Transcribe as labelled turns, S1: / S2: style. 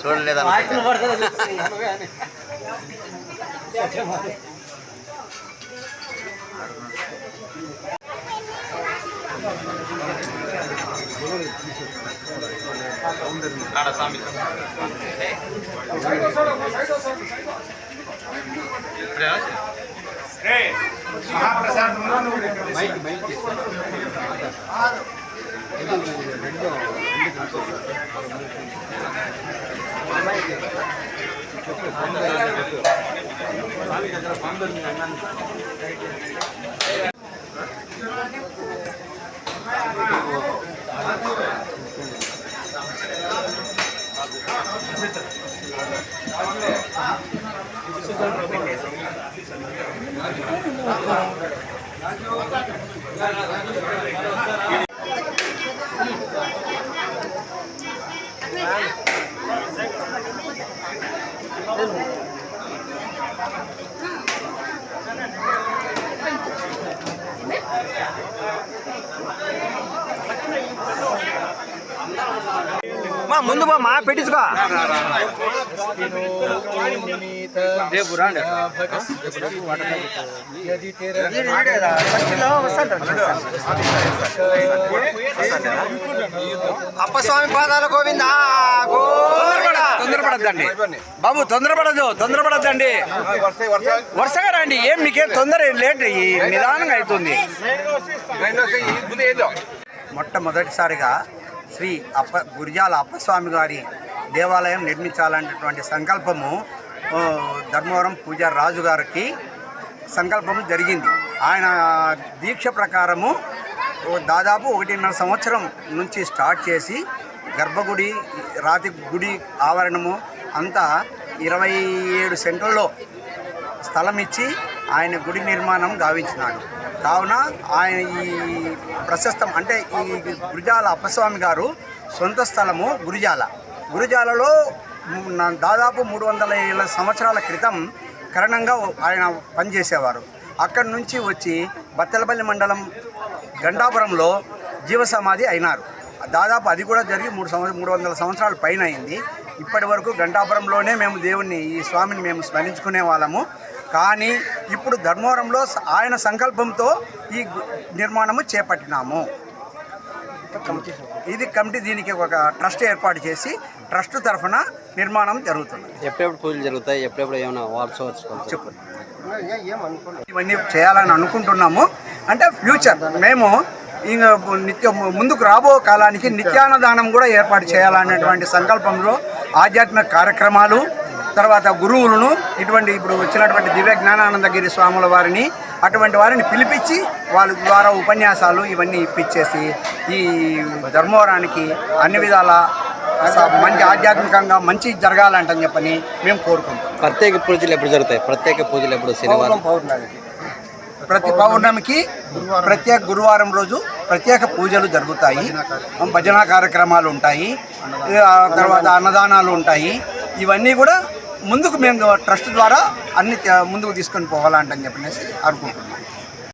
S1: చూడలేదా ముందు మా పెట్టించుకో అప్పస్వామి పాదాల గోవింద. తొందరపడద్దండి బాబు, తొందరపడద్దండి. వరుసగా రండి, ఏం మీకేం తొందర లేట్, నిదానంగా అవుతుంది. మొట్టమొదటిసారిగా శ్రీ గురిజాల అప్పస్వామి గారి దేవాలయం నిర్మించాలనేటువంటి సంకల్పము ధర్మవరం పూజారి రాజు గారికి సంకల్పం జరిగింది. ఆయన దీక్ష ప్రకారము దాదాపు 1.5 సంవత్సరం నుంచి స్టార్ట్ చేసి గర్భగుడి, రాతి గుడి ఆవరణము అంతా 27 సెంట్లలో స్థలం ఇచ్చి ఆయన గుడి నిర్మాణం గావించినాడు. కావున ఆయన ఈ ప్రశస్తం అంటే ఈ గురిజాల అప్పస్వామి గారు సొంత స్థలము గురిజాలలో దాదాపు 300 సంవత్సరాల క్రితం కరణంగా ఆయన పనిచేసేవారు. అక్కడి నుంచి వచ్చి బత్తలపల్లి మండలం గంటాపురంలో జీవసమాధి అయినారు. దాదాపు అది కూడా జరిగి 300 సంవత్సరాల పైన అయింది. ఇప్పటి వరకు గంటాపురంలోనే మేము దేవుణ్ణి, ఈ స్వామిని మేము స్మరించుకునే వాళ్ళము. కానీ ఇప్పుడు ధర్మవరంలో ఆయన సంకల్పంతో ఈ నిర్మాణము చేపట్టినాము. ఇది కమిటీ దీనికి ఒక ట్రస్ట్ ఏర్పాటు చేసి ట్రస్ట్ తరఫున నిర్మాణం జరుగుతుంది.
S2: ఎప్పుడెప్పుడు పూజలు జరుగుతాయి, ఎప్పుడెప్పుడు ఏమైనా వాట్సాప్స్
S1: చెప్పండి. ఇవన్నీ చేయాలని అనుకుంటున్నాము. అంటే ఫ్యూచర్ మేము ఇంకా ముందుకు రాబో కాలానికి నిత్యాన్నదానం కూడా ఏర్పాటు చేయాలనేటువంటి సంకల్పంలో ఆధ్యాత్మిక కార్యక్రమాలు, తర్వాత గురువులను, ఇటువంటి ఇప్పుడు వచ్చినటువంటి దివ్య జ్ఞానానందగిరి స్వాముల వారిని, అటువంటి వారిని పిలిపించి వాళ్ళ ద్వారా ఉపన్యాసాలు ఇవన్నీ ఇప్పించేసి ఈ ధర్మవరానికి అన్ని విధాల మంచి ఆధ్యాత్మికంగా మంచి జరగాలంటని చెప్పని మేము కోరుకుంటాం.
S2: ప్రత్యేక పూజలు ఎప్పుడు జరుగుతాయి? శనివారం
S1: ప్రతి పౌర్ణమికి ప్రత్యేక గురువారం రోజు ప్రత్యేక పూజలు జరుగుతాయి, భజన కార్యక్రమాలు ఉంటాయి, తర్వాత అన్నదానాలు ఉంటాయి. ఇవన్నీ కూడా ముందుకు మేము ట్రస్ట్ ద్వారా అన్ని ముందుకు తీసుకొని పోవాలంటని చెప్పనేసి అనుకుంటున్నాం.